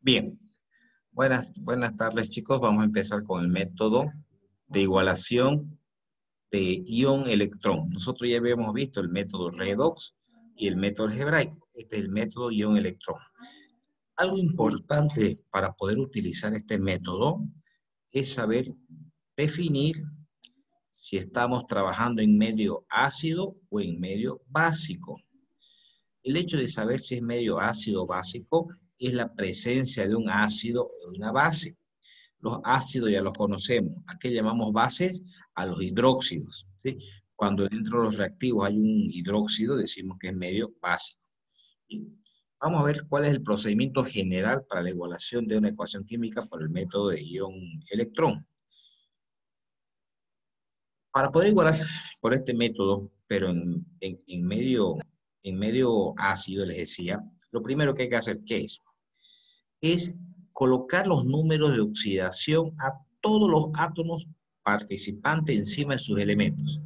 Bien, buenas tardes chicos. Vamos a empezar con el método de igualación de ion-electrón. Nosotros ya habíamos visto el método redox y el método algebraico. Este es el método ion-electrón. Algo importante para poder utilizar este método es saber definir si estamos trabajando en medio ácido o en medio básico. El hecho de saber si es medio ácido o básico es la presencia de un ácido o de una base. Los ácidos ya los conocemos. ¿A qué llamamos bases? A los hidróxidos, ¿sí? Cuando dentro de los reactivos hay un hidróxido, decimos que es medio básico. Y vamos a ver cuál es el procedimiento general para la igualación de una ecuación química por el método de ion-electrón. Para poder igualar por este método, pero en medio ácido, les decía, lo primero que hay que hacer, ¿qué es? Es colocar los números de oxidación a todos los átomos participantes encima de sus elementos,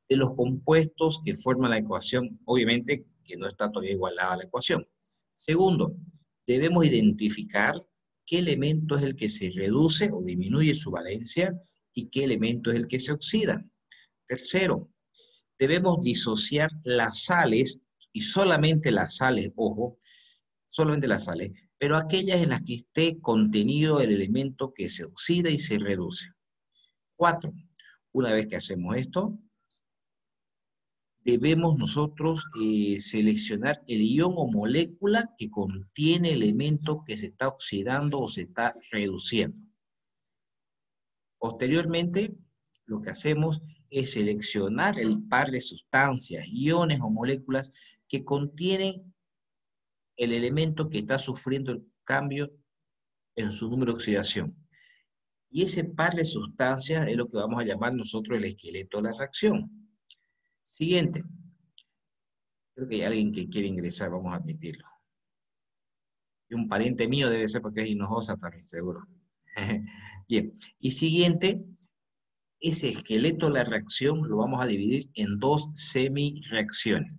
de los compuestos que forman la ecuación, obviamente que no está todavía igualada a la ecuación. Segundo, debemos identificar qué elemento es el que se reduce o disminuye su valencia y qué elemento es el que se oxida. Tercero, debemos disociar las sales, y solamente las sales, ojo, solamente las sales, pero aquellas en las que esté contenido el elemento que se oxida y se reduce. 4. Una vez que hacemos esto, debemos nosotros seleccionar el ion o molécula que contiene el elemento que se está oxidando o se está reduciendo. Posteriormente, lo que hacemos es seleccionar el par de sustancias, iones o moléculas que contienen el elemento que está sufriendo el cambio en su número de oxidación. Y ese par de sustancias es lo que vamos a llamar nosotros el esqueleto de la reacción. Siguiente. Creo que hay alguien que quiere ingresar, vamos a admitirlo. Y un pariente mío debe ser porque es Hinojosa también, seguro. Bien. Y siguiente, ese esqueleto de la reacción lo vamos a dividir en dos semi-reacciones.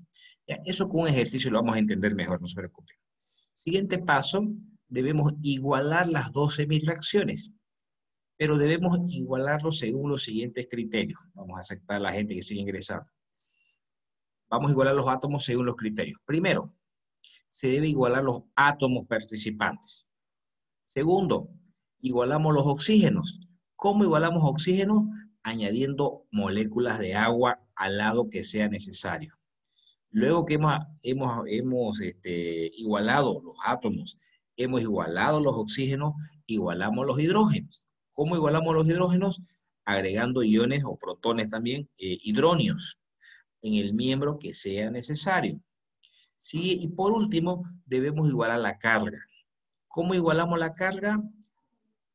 Eso con un ejercicio lo vamos a entender mejor, no se preocupen. Siguiente paso, debemos igualar las dos semi-reacciones, pero debemos igualarlo según los siguientes criterios. Vamos a aceptar a la gente que sigue ingresando. Vamos a igualar los átomos según los criterios. Primero, se debe igualar los átomos participantes. Segundo, igualamos los oxígenos. ¿Cómo igualamos oxígeno? Añadiendo moléculas de agua al lado que sea necesario. Luego que hemos igualado los átomos, hemos igualado los oxígenos, igualamos los hidrógenos. ¿Cómo igualamos los hidrógenos? Agregando iones o protones también, hidróneos, en el miembro que sea necesario. Sí, y por último, debemos igualar la carga. ¿Cómo igualamos la carga?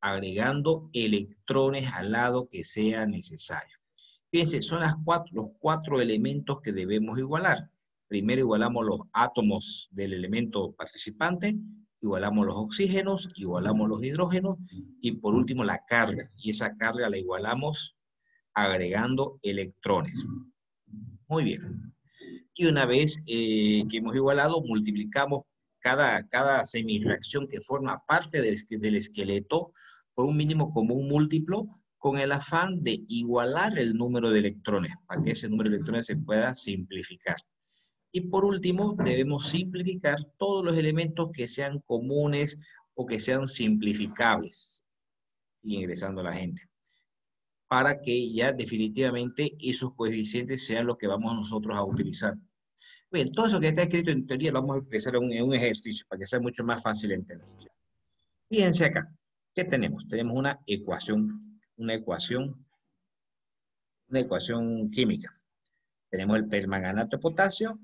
Agregando electrones al lado que sea necesario. Fíjense, son los cuatro elementos que debemos igualar. Primero igualamos los átomos del elemento participante, igualamos los oxígenos, igualamos los hidrógenos y por último la carga. Y esa carga la igualamos agregando electrones. Muy bien. Y una vez que hemos igualado, multiplicamos cada semireacción que forma parte del esqueleto por un mínimo común múltiplo con el afán de igualar el número de electrones, para que ese número de electrones se pueda simplificar. Y por último, debemos simplificar todos los elementos que sean comunes o que sean simplificables. Sigue ingresando la gente. Para que ya definitivamente esos coeficientes sean los que vamos nosotros a utilizar. Bien, todo eso que está escrito en teoría lo vamos a empezar en un ejercicio para que sea mucho más fácil de entender. Fíjense acá, ¿qué tenemos? Tenemos una ecuación química. Tenemos el permanganato de potasio,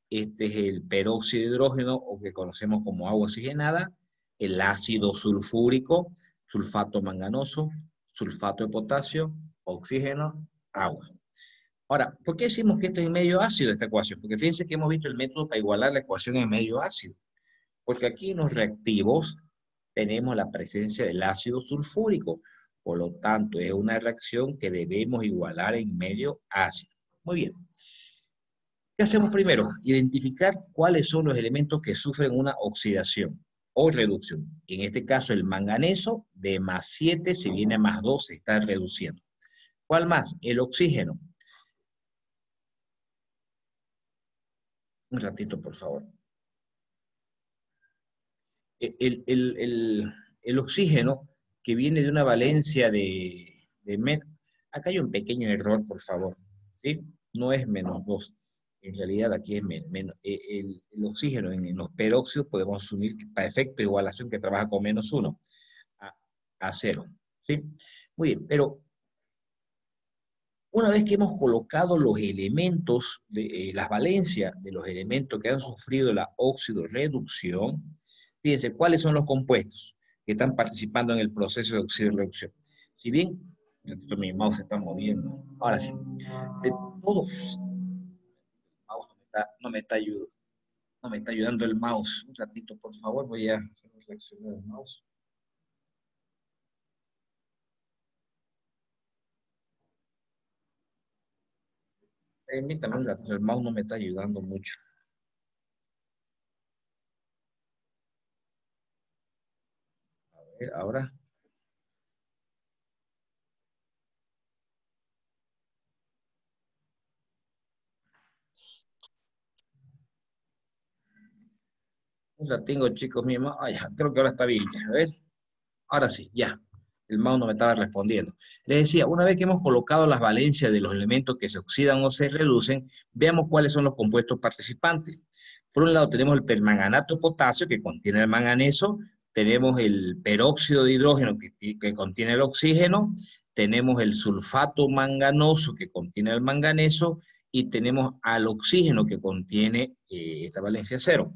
este es el peróxido de hidrógeno, o que conocemos como agua oxigenada, el ácido sulfúrico, sulfato manganoso, sulfato de potasio, oxígeno, agua. Ahora, ¿por qué decimos que esto es en medio ácido esta ecuación? Porque fíjense que hemos visto el método para igualar la ecuación en medio ácido. Porque aquí en los reactivos tenemos la presencia del ácido sulfúrico. Por lo tanto, es una reacción que debemos igualar en medio ácido. Muy bien. ¿Qué hacemos primero? Identificar cuáles son los elementos que sufren una oxidación o reducción. En este caso, el manganeso de +7 se viene a +2, se está reduciendo. ¿Cuál más? El oxígeno. Un ratito, por favor. El oxígeno que viene de una valencia acá hay un pequeño error, por favor, ¿sí? No es -2. En realidad aquí es el oxígeno en los peróxidos podemos asumir que para efecto de igualación que trabaja con -1 a, a 0, ¿sí? Muy bien, pero una vez que hemos colocado los elementos, las valencias de los elementos que han sufrido la oxidorreducción, fíjense cuáles son los compuestos que están participando en el proceso de oxidorreducción. Si bien, mi mouse se está moviendo, ahora sí, de todos, el mouse no me está ayudando el mouse. Un ratito, por favor, voy a hacer una selección del mouse. Permítame un ratito, el mouse no me está ayudando mucho. A ver, ahora. La tengo, chicos, mi mouse. Ah, ya, creo que ahora está bien. A ver, ahora sí, ya. El mouse no me estaba respondiendo. Les decía, una vez que hemos colocado las valencias de los elementos que se oxidan o se reducen, veamos cuáles son los compuestos participantes. Por un lado tenemos el permanganato de potasio, que contiene el manganeso, tenemos el peróxido de hidrógeno, que contiene el oxígeno, tenemos el sulfato manganoso, que contiene el manganeso, y tenemos al oxígeno, que contiene esta valencia cero.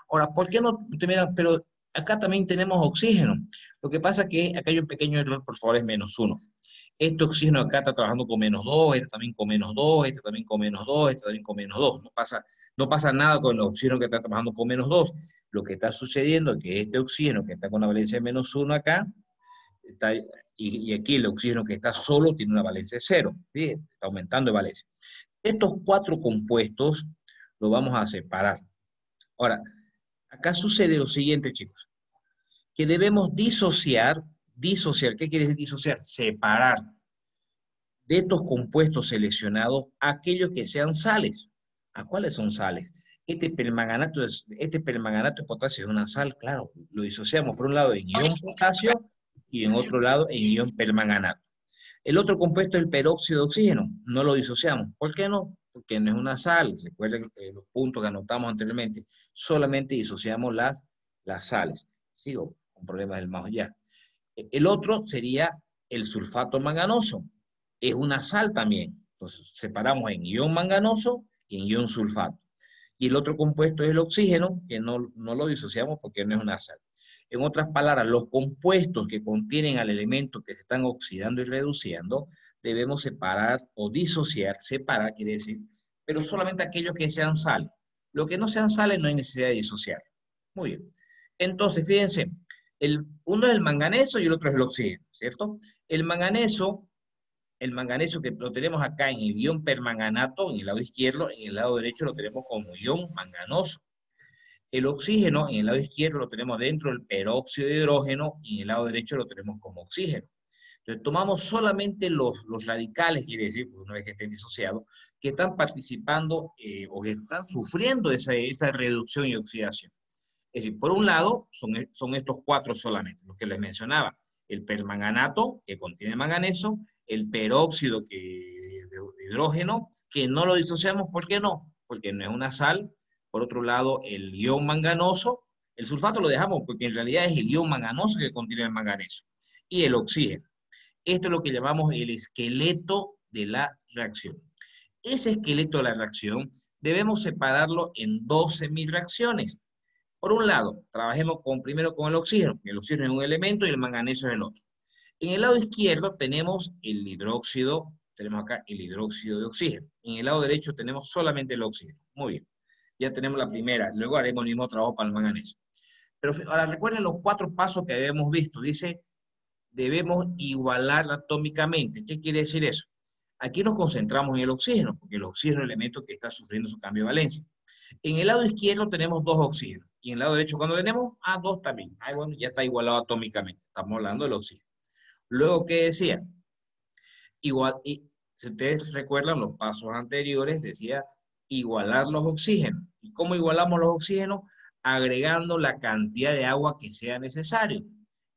Ahora, ¿por qué no? Pero acá también tenemos oxígeno. Lo que pasa es que acá hay un pequeño error, por favor, es -1. Este oxígeno acá está trabajando con -2, este también con -2, este también con -2, este también con -2. No pasa nada con el oxígeno que está trabajando con -2. Lo que está sucediendo es que este oxígeno que está con una valencia de -1 acá, y aquí el oxígeno que está solo tiene una valencia de 0. ¿Sí? Está aumentando de valencia. Estos cuatro compuestos los vamos a separar. Ahora, acá sucede lo siguiente, chicos, que debemos disociar, ¿qué quiere decir disociar? Separar de estos compuestos seleccionados aquellos que sean sales. ¿A cuáles son sales? Este permanganato de potasio es una sal, claro, lo disociamos por un lado en ion potasio y en otro lado en ion permanganato. El otro compuesto es el peróxido de oxígeno, no lo disociamos. ¿Por qué no? Porque no es una sal, recuerden los puntos que anotamos anteriormente, solamente disociamos las sales. Sigo con problemas del mouse ya. El otro sería el sulfato manganoso, es una sal también. Entonces separamos en ion manganoso y en ion sulfato. Y el otro compuesto es el oxígeno, que no lo disociamos porque no es una sal. En otras palabras, los compuestos que contienen al elemento que se están oxidando y reduciendo, debemos separar o disociar, separar quiere decir, pero solamente aquellos que sean sales. Lo que no sean sales no hay necesidad de disociar. Muy bien. Entonces, fíjense, uno es el manganeso y el otro es el oxígeno, ¿cierto? El manganeso que lo tenemos acá en el ion permanganato, en el lado izquierdo, en el lado derecho lo tenemos como ion manganoso. El oxígeno en el lado izquierdo lo tenemos dentro del peróxido de hidrógeno y en el lado derecho lo tenemos como oxígeno. Entonces tomamos solamente los radicales, quiere decir, pues, una vez que estén disociados, que están participando o que están sufriendo esa reducción y oxidación. Es decir, por un lado, son estos cuatro solamente, los que les mencionaba. El permanganato, que contiene manganeso, el peróxido de hidrógeno, que no lo disociamos, ¿por qué no? Porque no es una sal. Por otro lado, el ion manganoso, el sulfato lo dejamos porque en realidad es el ion manganoso que contiene el manganeso. Y el oxígeno. Esto es lo que llamamos el esqueleto de la reacción. Ese esqueleto de la reacción debemos separarlo en dos semireacciones. Por un lado, trabajemos primero con el oxígeno. El oxígeno es un elemento y el manganeso es el otro. En el lado izquierdo tenemos el hidróxido, tenemos acá el hidróxido de oxígeno. En el lado derecho tenemos solamente el oxígeno. Muy bien. Ya tenemos la primera. Luego haremos el mismo trabajo para el manganeso. Pero ahora recuerden los cuatro pasos que habíamos visto. Dice, debemos igualar atómicamente. ¿Qué quiere decir eso? Aquí nos concentramos en el oxígeno, porque el oxígeno es el elemento que está sufriendo su cambio de valencia. En el lado izquierdo tenemos dos oxígenos, y en el lado derecho, cuando tenemos, dos también. Bueno, ya está igualado atómicamente. Estamos hablando del oxígeno. Luego, ¿qué decía? Igual, y si ustedes recuerdan los pasos anteriores, decía igualar los oxígenos. ¿Y cómo igualamos los oxígenos? Agregando la cantidad de agua que sea necesario.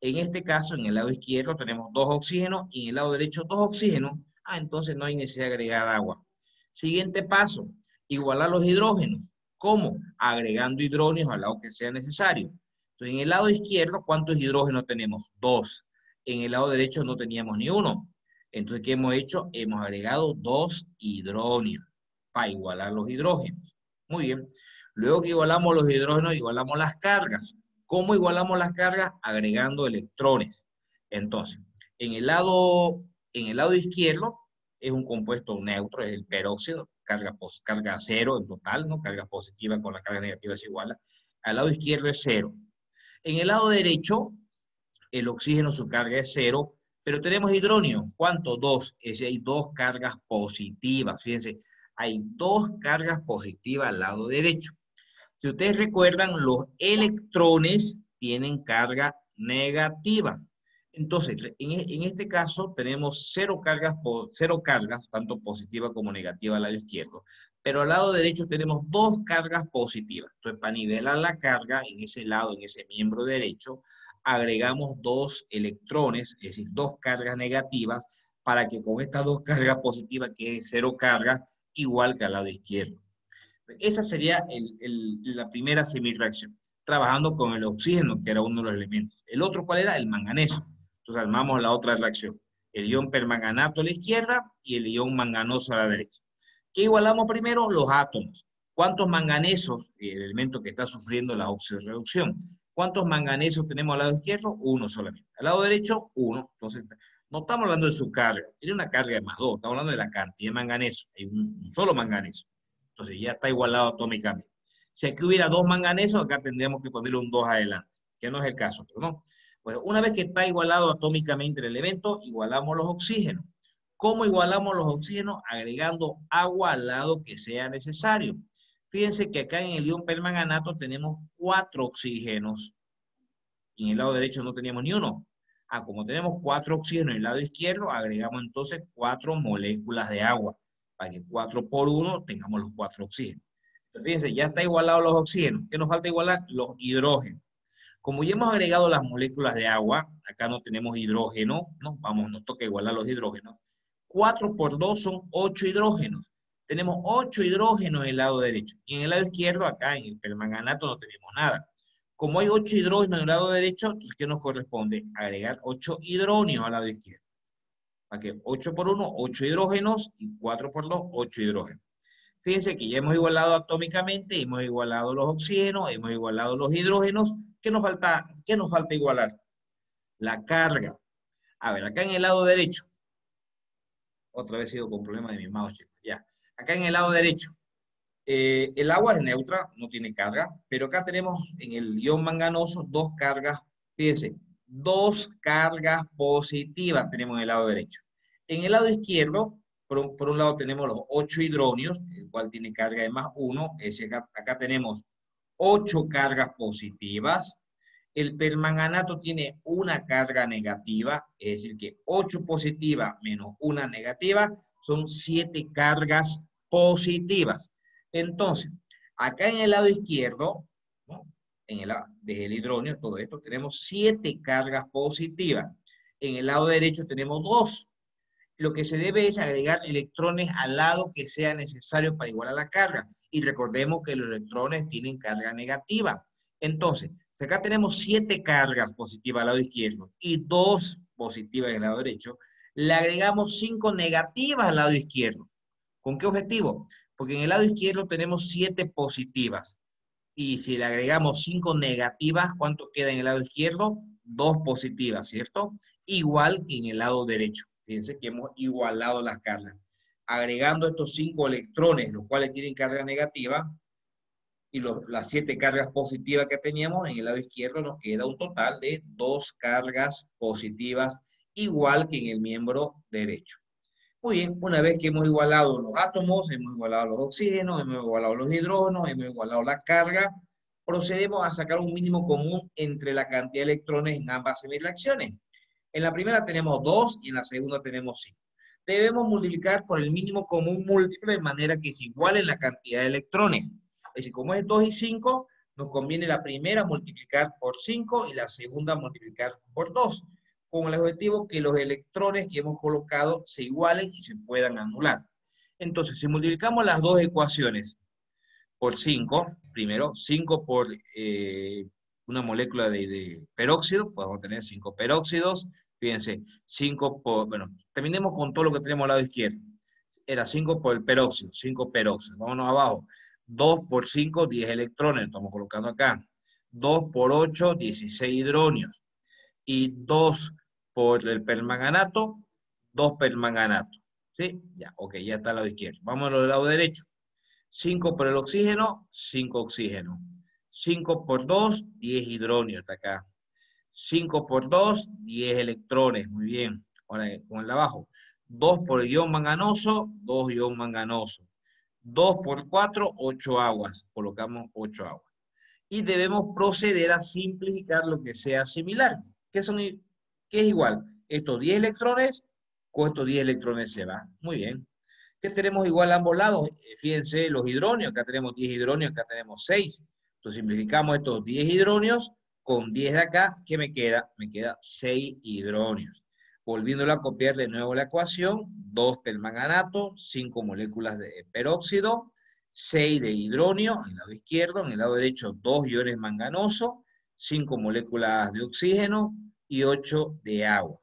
En este caso, en el lado izquierdo tenemos dos oxígenos y en el lado derecho dos oxígenos. Entonces no hay necesidad de agregar agua. Siguiente paso, igualar los hidrógenos. ¿Cómo? Agregando hidrógenos al lado que sea necesario. Entonces, en el lado izquierdo, ¿cuántos hidrógenos tenemos? Dos. En el lado derecho no teníamos ni uno. Entonces, ¿qué hemos hecho? Hemos agregado dos hidrógenos para igualar los hidrógenos. Muy bien. Luego que igualamos los hidrógenos, igualamos las cargas. ¿Cómo igualamos las cargas? Agregando electrones. Entonces, en el lado izquierdo es un compuesto neutro, es el peróxido, carga cero en total, ¿no? Carga positiva con la carga negativa es igual. Al lado izquierdo es cero. En el lado derecho, el oxígeno, su carga es cero, pero tenemos hidrógeno. ¿Cuánto? Dos. Es decir, hay dos cargas positivas. Fíjense, hay dos cargas positivas al lado derecho. Si ustedes recuerdan, los electrones tienen carga negativa. Entonces, en este caso tenemos cero cargas, tanto positiva como negativa al lado izquierdo. Pero al lado derecho tenemos dos cargas positivas. Entonces, para nivelar la carga en ese lado, en ese miembro derecho, agregamos dos electrones, es decir, dos cargas negativas, para que con estas dos cargas positivas quede cero cargas, igual que al lado izquierdo. Esa sería la primera semirreacción, trabajando con el oxígeno, que era uno de los elementos. El otro, ¿cuál era? El manganeso. Entonces armamos la otra reacción. El ion permanganato a la izquierda y el ion manganoso a la derecha. ¿Qué igualamos primero? Los átomos. ¿Cuántos manganesos? El elemento que está sufriendo la oxirreducción. ¿Cuántos manganesos tenemos al lado izquierdo? Uno solamente. Al lado derecho, uno. Entonces, no estamos hablando de su carga. Tiene una carga de más dos. Estamos hablando de la cantidad de manganeso. Hay un solo manganeso. Entonces ya está igualado atómicamente. Si aquí hubiera dos manganesos, acá tendríamos que ponerle un 2 adelante, que no es el caso, pero no. Pues una vez que está igualado atómicamente el elemento, igualamos los oxígenos. ¿Cómo igualamos los oxígenos? Agregando agua al lado que sea necesario. Fíjense que acá en el ion permanganato tenemos 4 oxígenos y en el lado derecho no teníamos ni uno. Como tenemos 4 oxígenos en el lado izquierdo, agregamos entonces 4 moléculas de agua, para que 4 por 1 tengamos los 4 oxígenos. Entonces, fíjense, ya está igualado los oxígenos. ¿Qué nos falta igualar? Los hidrógenos. Como ya hemos agregado las moléculas de agua, acá no tenemos hidrógeno, ¿no? Nos toca igualar los hidrógenos. 4 por 2 son 8 hidrógenos. Tenemos 8 hidrógenos en el lado derecho. Y en el lado izquierdo, acá en el permanganato, no tenemos nada. Como hay 8 hidrógenos en el lado derecho, entonces, ¿qué nos corresponde? Agregar 8 hidrógenos al lado izquierdo. ¿Para qué? 8 por 1, 8 hidrógenos, y 4 por 2, 8 hidrógenos. Fíjense que ya hemos igualado atómicamente, hemos igualado los oxígenos, hemos igualado los hidrógenos. ¿Qué nos falta igualar? La carga. A ver, acá en el lado derecho. Otra vez sigo con problemas de mi mouse, chicos. Ya. Acá en el lado derecho. El agua es neutra, no tiene carga, pero acá tenemos en el ion manganoso dos cargas, fíjense, dos cargas positivas tenemos en el lado derecho. En el lado izquierdo, por un lado tenemos los 8 hidrógenos, el cual tiene carga de más 1, acá tenemos 8 cargas positivas. El permanganato tiene una carga negativa, es decir que 8 positivas menos una negativa son 7 cargas positivas. Entonces, acá en el lado izquierdo, ¿no? Desde el hidrógeno, todo esto, tenemos 7 cargas positivas. En el lado derecho tenemos 2. Lo que se debe es agregar electrones al lado que sea necesario para igualar la carga. Y recordemos que los electrones tienen carga negativa. Entonces, si acá tenemos 7 cargas positivas al lado izquierdo y 2 positivas al lado derecho, le agregamos 5 negativas al lado izquierdo. ¿Con qué objetivo? Porque en el lado izquierdo tenemos 7 positivas. Y si le agregamos 5 negativas, ¿cuánto queda en el lado izquierdo? 2 positivas, ¿cierto? Igual que en el lado derecho. Fíjense que hemos igualado las cargas. Agregando estos 5 electrones, los cuales tienen carga negativa, y las 7 cargas positivas que teníamos, en el lado izquierdo nos queda un total de 2 cargas positivas, igual que en el miembro derecho. Muy bien, una vez que hemos igualado los átomos, hemos igualado los oxígenos, hemos igualado los hidrógenos, hemos igualado la carga, procedemos a sacar un mínimo común entre la cantidad de electrones en ambas semireacciones. En la primera tenemos 2 y en la segunda tenemos 5. Debemos multiplicar por el mínimo común múltiplo de manera que se igualen la cantidad de electrones. Es decir, como es 2 y 5, nos conviene la primera multiplicar por 5 y la segunda multiplicar por 2, con el objetivo que los electrones que hemos colocado se igualen y se puedan anular. Entonces, si multiplicamos las dos ecuaciones por 5, primero 5 por una molécula de peróxido, podemos tener 5 peróxidos, fíjense, 5 por, bueno, terminemos con todo lo que tenemos al lado izquierdo. Era 5 por el peróxido, 5 peróxidos. Vámonos abajo. 2 por 5, 10 electrones, estamos colocando acá. 2 por 8, 16 hidronios. Y 2 por el permanganato, 2 permanganatos. ¿Sí? Ya, ok, ya está al lado izquierdo. Vamos al lado derecho. 5 por el oxígeno, 5 oxígeno. 5 por 2, 10 hidronios, está acá. 5 por 2, 10 electrones, muy bien. Ahora con el de abajo. 2 por el ion manganoso, 2 ion manganoso. 2 por 4, 8 aguas. Colocamos 8 aguas. Y debemos proceder a simplificar lo que sea similar. ¿Qué es igual? Estos 10 electrones, con estos 10 electrones se va. Muy bien. ¿Qué tenemos igual a ambos lados? Fíjense los hidronios, acá tenemos 10 hidronios, acá tenemos 6. Entonces simplificamos estos 10 hidronios con 10 de acá, ¿qué me queda? Me queda 6 hidronios. Volviéndolo a copiar de nuevo la ecuación, 2 permanganato, 5 moléculas de peróxido, 6 de hidronio en el lado izquierdo, en el lado derecho 2 iones manganosos, 5 moléculas de oxígeno y 8 de agua.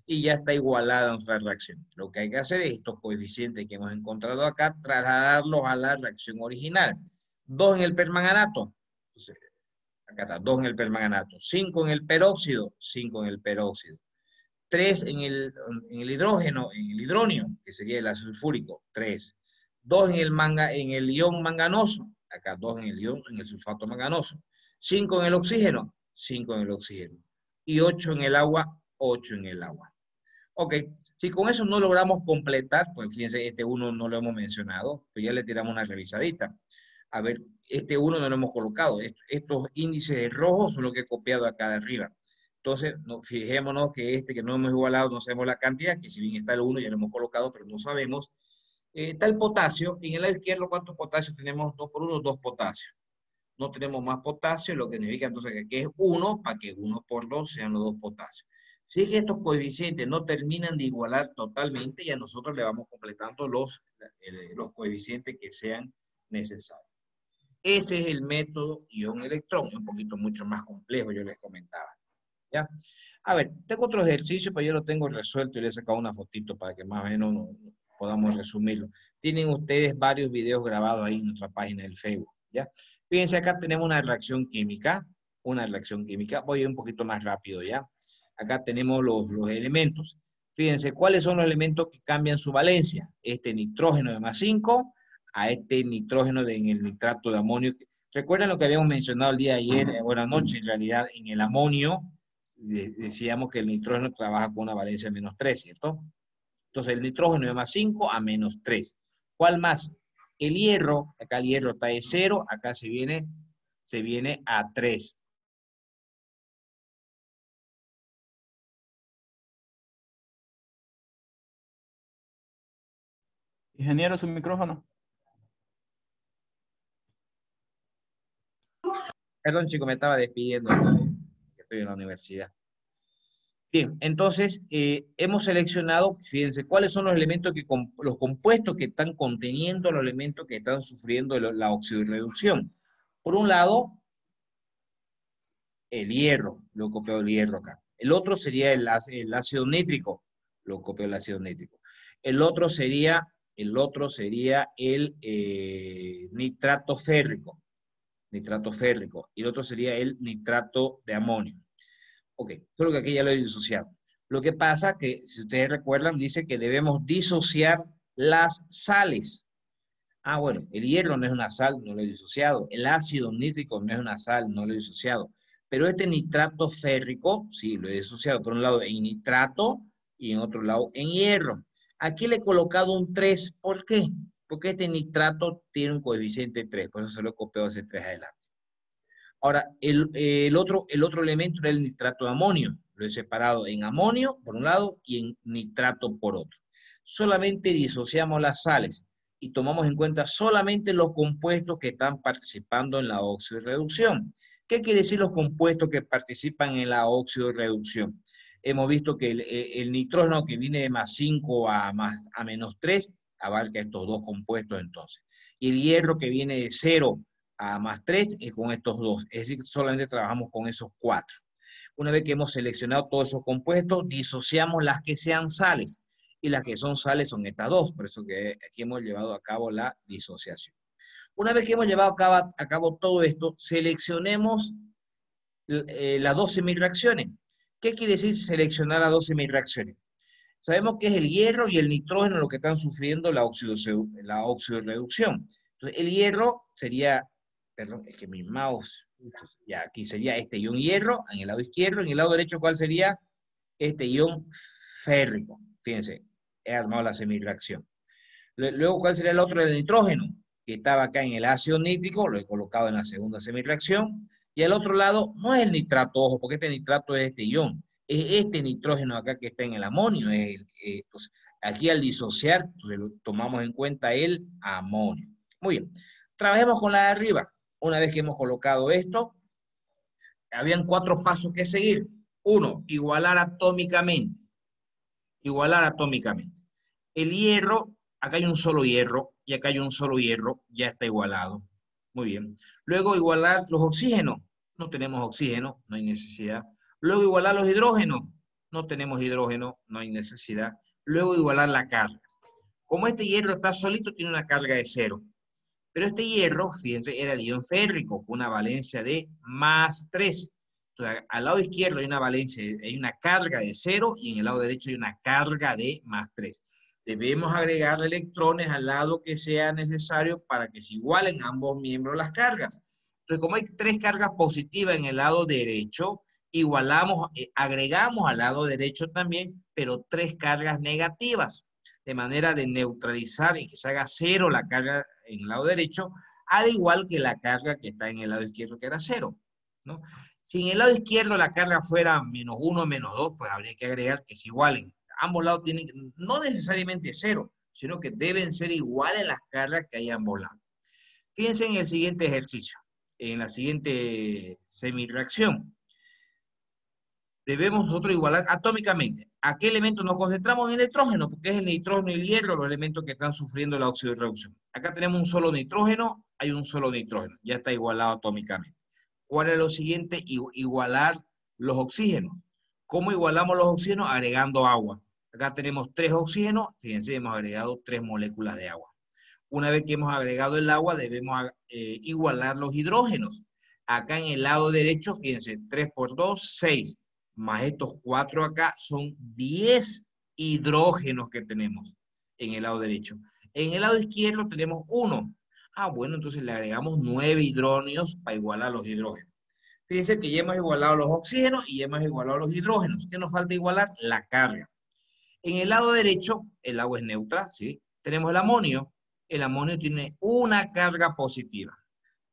Y ya está igualada nuestra reacción. Lo que hay que hacer es estos coeficientes que hemos encontrado acá, trasladarlos a la reacción original. 2 en el permanganato, entonces, acá está, 2 en el permanganato. 5 en el peróxido, 5 en el peróxido. 3 en el hidrógeno, en el hidronio, que sería el ácido sulfúrico, 3. 2 en el ion manganoso, acá 2 en el ion, en el sulfato manganoso. 5 en el oxígeno, 5 en el oxígeno. Y 8 en el agua, 8 en el agua. Ok, si con eso no logramos completar, pues fíjense, este 1 no lo hemos mencionado, pues ya le tiramos una revisadita. A ver, este 1 no lo hemos colocado. Estos índices rojos son los que he copiado acá de arriba. Entonces, fijémonos que este que no hemos igualado, no sabemos la cantidad, que si bien está el 1 ya lo hemos colocado, pero no sabemos. Está el potasio. En el lado izquierdo, ¿cuántos potasios tenemos? 2 por 1, 2 potasios. No tenemos más potasio, lo que significa entonces que aquí es 1, para que 1 por 2 sean los 2 potasios. Si es que estos coeficientes no terminan de igualar totalmente, ya nosotros le vamos completando los coeficientes que sean necesarios. Ese es el método ion-electrón, un poquito mucho más complejo, yo les comentaba. ¿Ya? A ver, tengo otro ejercicio, pero yo lo tengo resuelto y le he sacado una fotito para que más o menos podamos resumirlo. Tienen ustedes varios videos grabados ahí en nuestra página del Facebook. ¿Ya? Fíjense, acá tenemos una reacción química. Voy a ir un poquito más rápido, ¿ya? Acá tenemos los elementos. Fíjense, ¿cuáles son los elementos que cambian su valencia? Este nitrógeno de más 5 a este nitrógeno en el nitrato de amonio. ¿Recuerdan lo que habíamos mencionado el día de ayer? Buenas noches, en realidad, en el amonio decíamos que el nitrógeno trabaja con una valencia de -3, ¿cierto? Entonces el nitrógeno de más 5 a -3. ¿Cuál más? El hierro, acá el hierro está de 0, acá se viene a 3. Ingeniero, su micrófono. Perdón, chico, me estaba despidiendo, que estoy en la universidad. Bien, entonces hemos seleccionado, fíjense, cuáles son los elementos los compuestos que están conteniendo los elementos que están sufriendo la oxidorreducción. Por un lado, el hierro, lo copio el hierro acá. El otro sería el ácido nítrico, lo copio el ácido nítrico. El otro sería el nitrato férrico, y el otro sería el nitrato de amonio. Ok, solo que aquí ya lo he disociado. Lo que pasa que, si ustedes recuerdan, dice que debemos disociar las sales. Ah, bueno, el hierro no es una sal, no lo he disociado. El ácido nítrico no es una sal, no lo he disociado. Pero este nitrato férrico, sí, lo he disociado. Por un lado en nitrato y en otro lado en hierro. Aquí le he colocado un 3. ¿Por qué? Porque este nitrato tiene un coeficiente 3, por eso se lo he copiado ese 3 adelante. Ahora, el otro elemento era el nitrato de amonio. Lo he separado en amonio por un lado y en nitrato por otro. Solamente disociamos las sales y tomamos en cuenta solamente los compuestos que están participando en la oxidorreducción. ¿Qué quiere decir los compuestos que participan en la oxidorreducción? Hemos visto que el nitrógeno que viene de +5 a -3 abarca estos dos compuestos entonces. Y el hierro que viene de 0 a +3 es con estos dos. Es decir, solamente trabajamos con esos 4. Una vez que hemos seleccionado todos esos compuestos, disociamos las que sean sales. Y las que son sales son estas dos. Por eso que aquí hemos llevado a cabo la disociación. Una vez que hemos llevado a cabo todo esto, seleccionemos las 12 reacciones. ¿Qué quiere decir seleccionar las 12 reacciones? Sabemos que es el hierro y el nitrógeno lo que están sufriendo la oxidorreducción. Entonces, el hierro sería, perdón, es que mi mouse, ya aquí sería este ion hierro en el lado izquierdo, en el lado derecho, ¿cuál sería? Este ion férrico. Fíjense, he armado la semirreacción. Luego, ¿cuál sería el otro? El nitrógeno, que estaba acá en el ácido nítrico, lo he colocado en la segunda semirreacción. Y al otro lado, no es el nitrato, ojo, porque este nitrato es este ion. Es este nitrógeno acá que está en el amonio. Entonces, aquí al disociar, tomamos en cuenta el amonio. Muy bien. Trabajemos con la de arriba. Una vez que hemos colocado esto, habían 4 pasos que seguir. 1, igualar atómicamente. Igualar atómicamente. El hierro, acá hay un solo hierro y acá hay un solo hierro, ya está igualado. Muy bien. Luego igualar los oxígenos. No tenemos oxígeno, no hay necesidad. Luego igualar los hidrógenos. No tenemos hidrógeno, no hay necesidad. Luego igualar la carga. Como este hierro está solito, tiene una carga de 0. Pero este hierro, fíjense, era el ion férrico, con una valencia de +3. Entonces, al lado izquierdo hay una valencia, hay una carga de 0 y en el lado derecho hay una carga de +3. Debemos agregar electrones al lado que sea necesario para que se igualen ambos miembros las cargas. Entonces, como hay 3 cargas positivas en el lado derecho, igualamos, agregamos al lado derecho también, pero 3 cargas negativas, de manera de neutralizar y que se haga 0 la carga en el lado derecho, al igual que la carga que está en el lado izquierdo, que era 0, ¿no? Si en el lado izquierdo la carga fuera -1, -2, pues habría que agregar que se igualen. Ambos lados tienen, no necesariamente 0, sino que deben ser iguales las cargas que hay a ambos lados. Fíjense en el siguiente ejercicio, en la siguiente semirreacción. Debemos nosotros igualar atómicamente. ¿A qué elemento nos concentramos? En el nitrógeno, porque es el nitrógeno y el hierro los elementos que están sufriendo la oxidorreducción. Acá tenemos un solo nitrógeno, hay un solo nitrógeno, ya está igualado atómicamente. ¿Cuál es lo siguiente? Igualar los oxígenos. ¿Cómo igualamos los oxígenos? Agregando agua. Acá tenemos 3 oxígenos, fíjense, hemos agregado 3 moléculas de agua. Una vez que hemos agregado el agua, debemos igualar los hidrógenos. Acá en el lado derecho, fíjense, 3 por 2, 6 más estos 4 acá, son 10 hidrógenos que tenemos en el lado derecho. En el lado izquierdo tenemos 1. Bueno, entonces le agregamos 9 hidrógenos para igualar los hidrógenos. Fíjense que ya hemos igualado los oxígenos y ya hemos igualado los hidrógenos. ¿Qué nos falta igualar? La carga. En el lado derecho, el agua es neutra, ¿sí? Tenemos el amonio. El amonio tiene una carga positiva.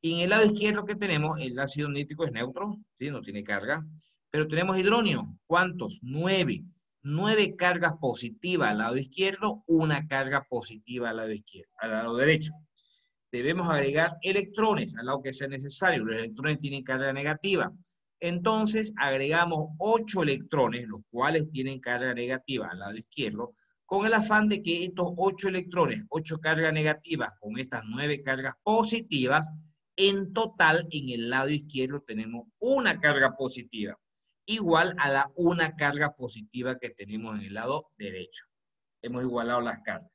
Y en el lado izquierdo que tenemos, el ácido nítrico es neutro, ¿sí? No tiene carga. Pero tenemos hidrógeno. ¿Cuántos? 9. 9 cargas positivas al lado izquierdo, una carga positiva al lado izquierdo, al lado derecho. Debemos agregar electrones al lado que sea necesario. Los electrones tienen carga negativa. Entonces agregamos 8 electrones, los cuales tienen carga negativa al lado izquierdo, con el afán de que estos 8 electrones, 8 cargas negativas con estas 9 cargas positivas, en total en el lado izquierdo tenemos una carga positiva, igual a la una carga positiva que tenemos en el lado derecho. Hemos igualado las cargas.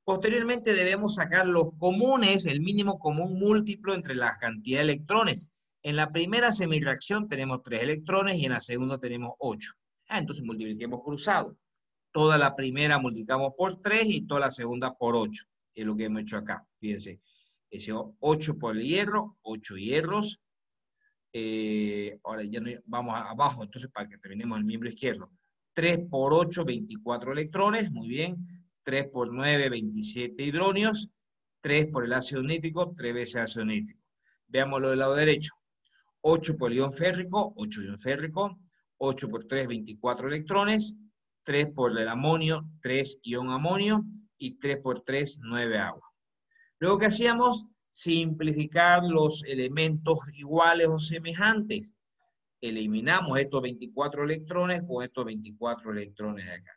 Posteriormente debemos sacar los comunes, el mínimo común múltiplo entre las cantidades de electrones. En la primera semirreacción tenemos 3 electrones y en la segunda tenemos 8. Entonces multipliquemos cruzado. Toda la primera multiplicamos por 3 y toda la segunda por 8. Es lo que hemos hecho acá. Fíjense, ese 8 por el hierro, 8 hierros. Ahora ya no, vamos abajo, entonces para que terminemos el miembro izquierdo. 3 por 8, 24 electrones, muy bien. 3 por 9, 27 hidronios. 3 por el ácido nítrico, 3 veces ácido nítrico. Veámoslo del lado derecho. 8 por el ion férrico, 8 ion férrico. 8 por 3, 24 electrones. 3 por el amonio, 3 ion amonio. Y 3 por 3, 9 agua. Luego, ¿qué hacíamos? Simplificar los elementos iguales o semejantes. Eliminamos estos 24 electrones con estos 24 electrones de acá.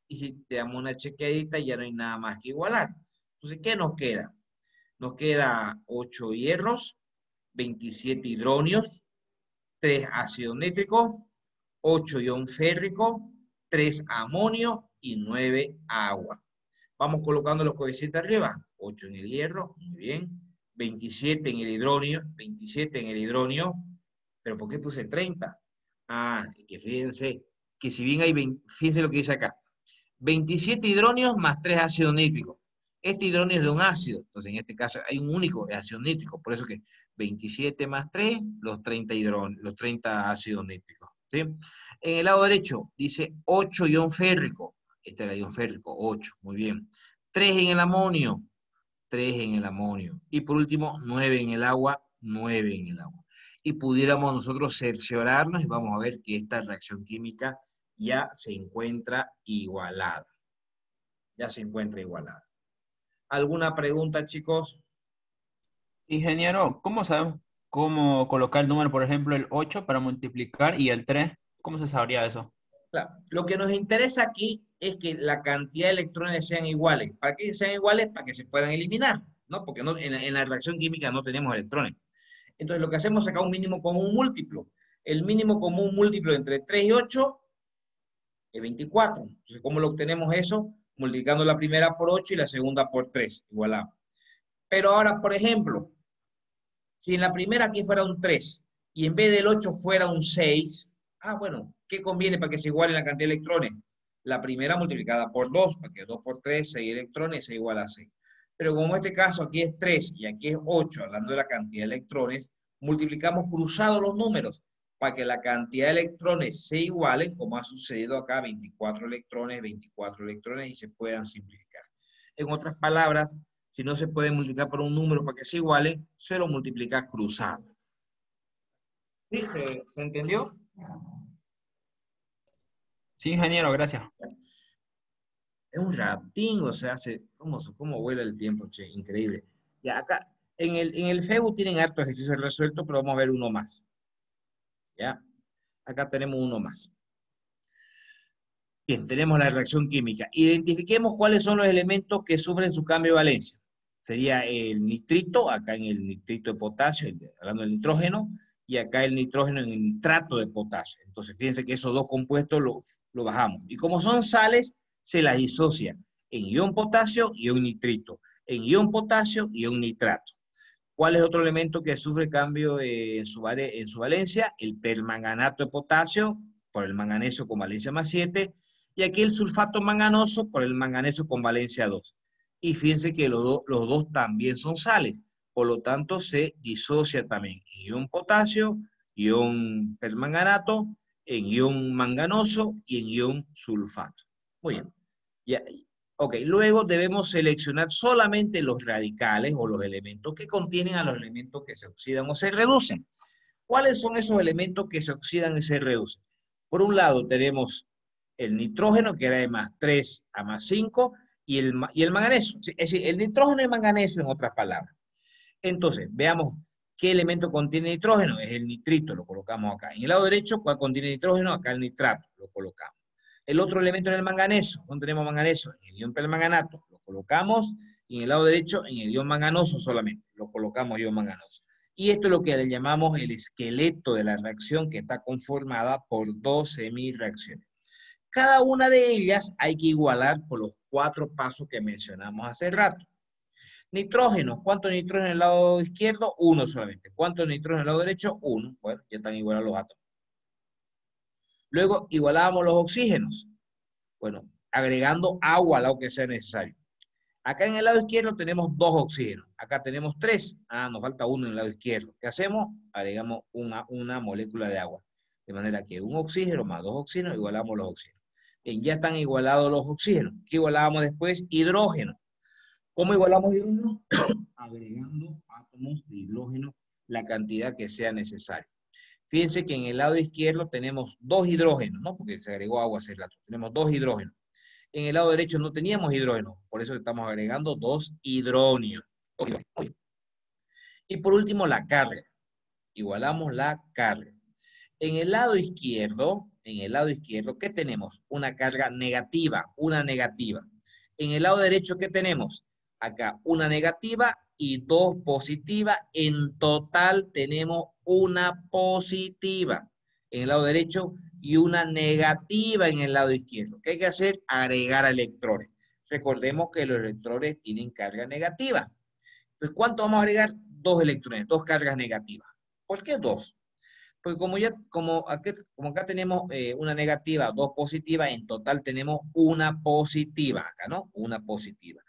Y si te damos una chequeadita, ya no hay nada más que igualar. Entonces, ¿qué nos queda? Nos queda 8 hierros, 27 hidronios, 3 ácido nítrico, 8 ion férrico, 3 amonio y 9 agua. Vamos colocando los coeficientes arriba. 8 en el hierro, muy bien. 27 en el hidronio, 27 en el hidronio. ¿Pero por qué puse 30? Ah, que fíjense, que si bien hay 20, fíjense lo que dice acá. 27 hidronios más 3 ácidos nítricos. Este hidronio es de un ácido, entonces en este caso hay un único ácido nítrico, por eso que 27 más 3, los 30 hidronios, los 30 ácidos nítricos. ¿Sí? En el lado derecho dice 8 ion férrico. Este era el ion férrico, 8, muy bien. 3 en el amonio, 3 en el amonio. Y por último, 9 en el agua, 9 en el agua. Y pudiéramos nosotros cerciorarnos y vamos a ver que esta reacción química ya se encuentra igualada. Ya se encuentra igualada. ¿Alguna pregunta, chicos? Ingeniero, ¿cómo sabemos cómo colocar el número, por ejemplo, el 8 para multiplicar y el 3? ¿Cómo se sabría eso? Claro. Lo que nos interesa aquí es que la cantidad de electrones sean iguales. ¿Para qué sean iguales? Para que se puedan eliminar, ¿no? Porque no, en la reacción química no tenemos electrones. Entonces lo que hacemos es sacar un mínimo común múltiplo. El mínimo común múltiplo entre 3 y 8 es 24. Entonces, ¿cómo lo obtenemos eso? Multiplicando la primera por 8 y la segunda por 3. Igualamos. Pero ahora, por ejemplo, si en la primera aquí fuera un 3 y en vez del 8 fuera un 6, bueno, ¿qué conviene para que se iguale la cantidad de electrones? La primera multiplicada por 2, porque 2 por 3, 6 electrones, se iguala a 6. Pero como en este caso aquí es 3 y aquí es 8, hablando de la cantidad de electrones, multiplicamos cruzados los números para que la cantidad de electrones se igualen, como ha sucedido acá, 24 electrones y se puedan simplificar. En otras palabras, si no se puede multiplicar por un número para que se iguale, se lo multiplica cruzado. ¿Sí? ¿Se entendió? Sí, ingeniero, gracias. Es un ratín, o sea, cómo vuela el tiempo, che, increíble. Ya acá, en el Facebook tienen hartos ejercicios resueltos, pero vamos a ver uno más. ¿Ya? Acá tenemos uno más. Bien, tenemos la reacción química. Identifiquemos cuáles son los elementos que sufren su cambio de valencia. Sería el nitrito, acá en el nitrito de potasio, hablando del nitrógeno, y acá el nitrógeno en el nitrato de potasio. Entonces, fíjense que esos dos compuestos lo bajamos. Y como son sales, se las disocia en ion potasio y ion nitrito, en ion potasio y ion nitrato. ¿Cuál es otro elemento que sufre cambio en su valencia? El permanganato de potasio, por el manganeso con valencia más 7, y aquí el sulfato manganoso por el manganeso con valencia 2. Y fíjense que los dos también son sales, por lo tanto se disocia también en ion potasio, ion permanganato, en ion manganoso y en ion sulfato. Muy bien. Ya, ok, luego debemos seleccionar solamente los radicales o los elementos que contienen a los elementos que se oxidan o se reducen. ¿Cuáles son esos elementos que se oxidan y se reducen? Por un lado tenemos el nitrógeno, que era de más 3 a más 5, y el manganeso. Es decir, el nitrógeno y el manganeso, en otras palabras. Entonces, veamos qué elemento contiene nitrógeno. Es el nitrito, lo colocamos acá. En el lado derecho, ¿cuál contiene nitrógeno? Acá el nitrato, lo colocamos. El otro elemento en el manganeso. ¿Dónde tenemos manganeso? En el ion permanganato. Lo colocamos. Y en el lado derecho, en el ion manganoso solamente. Lo colocamos ion manganoso. Y esto es lo que le llamamos el esqueleto de la reacción, que está conformada por dos semireacciones. Cada una de ellas hay que igualar por los 4 pasos que mencionamos hace rato. Nitrógeno. ¿Cuánto nitrógeno en el lado izquierdo? 1 solamente. ¿Cuánto nitrógeno en el lado derecho? 1. Bueno, ya están igualados los átomos. Luego igualábamos los oxígenos. Bueno, agregando agua al lado que sea necesario. Acá en el lado izquierdo tenemos 2 oxígenos. Acá tenemos 3. Nos falta 1 en el lado izquierdo. ¿Qué hacemos? Agregamos una molécula de agua. De manera que un oxígeno más 2 oxígenos igualamos los oxígenos. Ya están igualados los oxígenos. ¿Qué igualábamos después? Hidrógeno. ¿Cómo igualamos hidrógeno? Agregando átomos de hidrógeno la cantidad que sea necesaria. Fíjense que en el lado izquierdo tenemos 2 hidrógenos, ¿no? Porque se agregó agua hace rato. Tenemos 2 hidrógenos. En el lado derecho no teníamos hidrógeno, por eso estamos agregando 2 hidronios. Y por último, la carga. Igualamos la carga. En el lado izquierdo, ¿qué tenemos? Una carga negativa, una negativa. En el lado derecho, ¿qué tenemos? Acá una negativa y 2 positivas. En total tenemos una positiva en el lado derecho y una negativa en el lado izquierdo. ¿Qué hay que hacer? Agregar electrones. Recordemos que los electrones tienen carga negativa. Pues, ¿cuánto vamos a agregar? 2 electrones, 2 cargas negativas. ¿Por qué 2? Porque como acá tenemos una negativa, 2 positivas, en total tenemos una positiva acá, ¿no? Una positiva.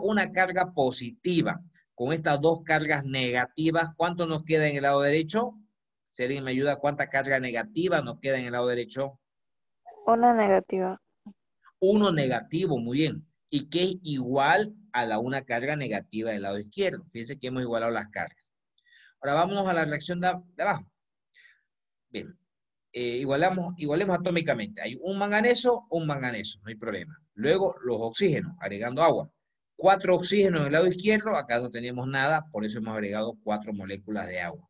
Una carga positiva con estas 2 cargas negativas, ¿cuánto nos queda en el lado derecho? Si alguien me ayuda, ¿cuánta carga negativa nos queda en el lado derecho? Una negativa. 1 negativo, muy bien. Y que es igual a una carga negativa del lado izquierdo. Fíjense que hemos igualado las cargas. Ahora vámonos a la reacción de abajo. Bien, igualemos atómicamente. Hay un manganeso, no hay problema. Luego los oxígenos, agregando agua. 4 oxígenos en el lado izquierdo, acá no tenemos nada, por eso hemos agregado 4 moléculas de agua,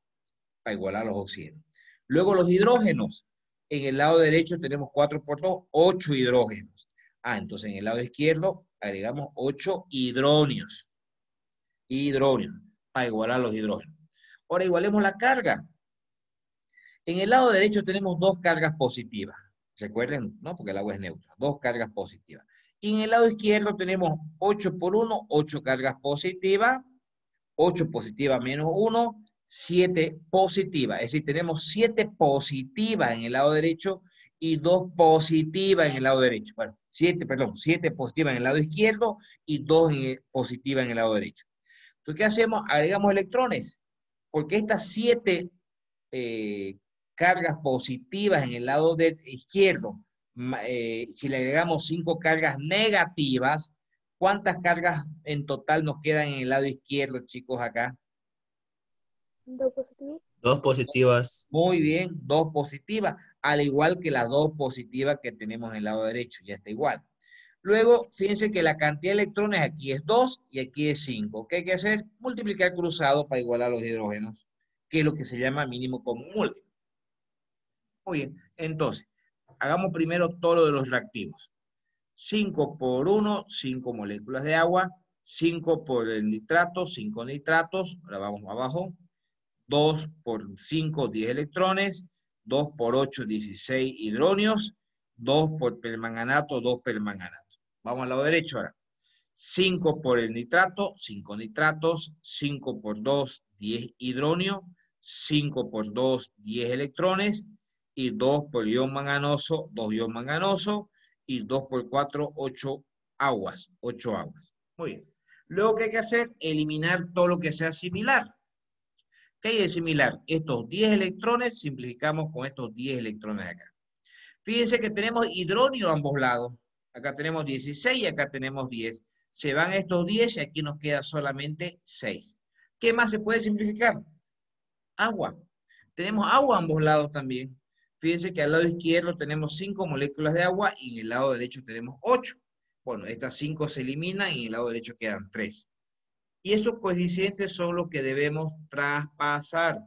para igualar los oxígenos. Luego los hidrógenos, en el lado derecho tenemos 4 por 2, 8 hidrógenos. Entonces en el lado izquierdo agregamos 8 hidronios, para igualar los hidrógenos. Ahora igualemos la carga. En el lado derecho tenemos 2 cargas positivas. Recuerden, ¿no? Porque el agua es neutra. 2 cargas positivas. Y en el lado izquierdo tenemos 8 por 1, 8 cargas positivas. 8 positivas menos 1, 7 positivas. Es decir, tenemos 7 positivas en el lado derecho y 2 positivas en el lado derecho. Bueno, 7 positivas en el lado izquierdo y 2 positivas en el lado derecho. Entonces, ¿qué hacemos? Agregamos electrones. Porque estas 7 cargas positivas en el lado izquierdo, si le agregamos 5 cargas negativas, ¿cuántas cargas en total nos quedan en el lado izquierdo, chicos, acá? 2 positivos. 2 positivas. Muy bien, 2 positivas, al igual que las 2 positivas que tenemos en el lado derecho, ya está igual. Luego, fíjense que la cantidad de electrones aquí es 2 y aquí es 5. ¿Qué hay que hacer? Multiplicar cruzado para igualar los hidrógenos, que es lo que se llama mínimo común múltiplo. Muy bien, entonces, hagamos primero todo lo de los reactivos. 5 por 1, 5 moléculas de agua. 5 por el nitrato, 5 nitratos. Ahora vamos abajo. 2 por 5, 10 electrones. 2 por 8, 16 hidronios. 2 por permanganato, 2 permanganatos. Vamos al lado derecho ahora. 5 por el nitrato, 5 nitratos. 5 por 2, 10 hidronios. 5 por 2, 10 electrones. Y 2 por ion manganoso, 2 ion manganoso. Y 2 por 4, 8 aguas. 8 aguas. Muy bien. Luego, ¿qué hay que hacer? Eliminar todo lo que sea similar. ¿Qué hay de similar? Estos 10 electrones, simplificamos con estos 10 electrones de acá. Fíjense que tenemos hidróneo a ambos lados. Acá tenemos 16 y acá tenemos 10. Se van estos 10 y aquí nos queda solamente 6. ¿Qué más se puede simplificar? Agua. Tenemos agua a ambos lados también. Fíjense que al lado izquierdo tenemos 5 moléculas de agua y en el lado derecho tenemos 8. Bueno, estas 5 se eliminan y en el lado derecho quedan 3. Y esos coeficientes son los que debemos traspasar.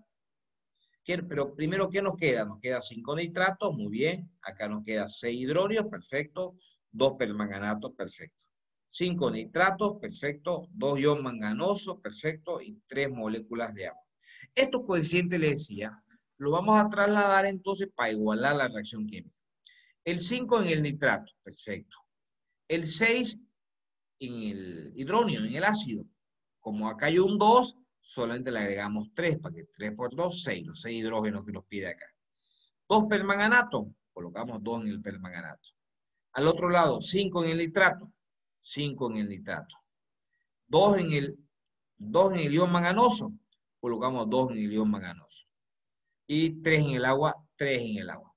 Pero primero, ¿qué nos queda? Nos queda 5 nitratos, muy bien. Acá nos queda 6 hidronios, perfecto. 2 permanganatos, perfecto. 5 nitratos, perfecto. 2 ion manganoso, perfecto. Y 3 moléculas de agua. Estos coeficientes, les decía, lo vamos a trasladar entonces para igualar la reacción química. El 5 en el nitrato, perfecto. El 6 en el hidróneo, en el ácido. Como acá hay un 2, solamente le agregamos 3, para que 3 por 2, 6, los 6 hidrógenos que nos pide acá. 2 permanganatos, colocamos 2 en el permanganato. Al otro lado, 5 en el nitrato, 5 en el nitrato. 2 en el ion manganoso, colocamos 2 en el ion manganoso. Y 3 en el agua, 3 en el agua.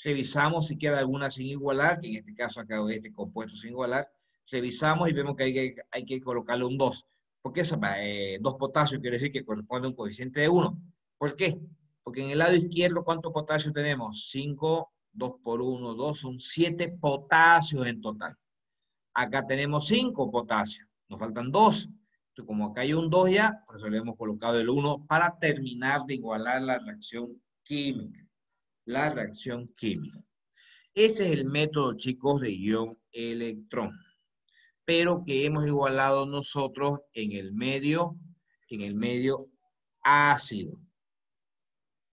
Revisamos si queda alguna sin igualar, que en este caso acá este compuesto sin igualar. Revisamos y vemos que hay que colocarle un 2. ¿Por qué? 2 potasios quiere decir que corresponde a un coeficiente de 1. ¿Por qué? Porque en el lado izquierdo, ¿cuántos potasios tenemos? 5, 2 por 1, 2, son 7 potasios en total. Acá tenemos 5 potasios, nos faltan 2. Entonces, como acá hay un 2 ya, por eso le hemos colocado el 1 para terminar de igualar la reacción química. La reacción química. Ese es el método, chicos, de ion-electrón, pero que hemos igualado nosotros en el medio ácido.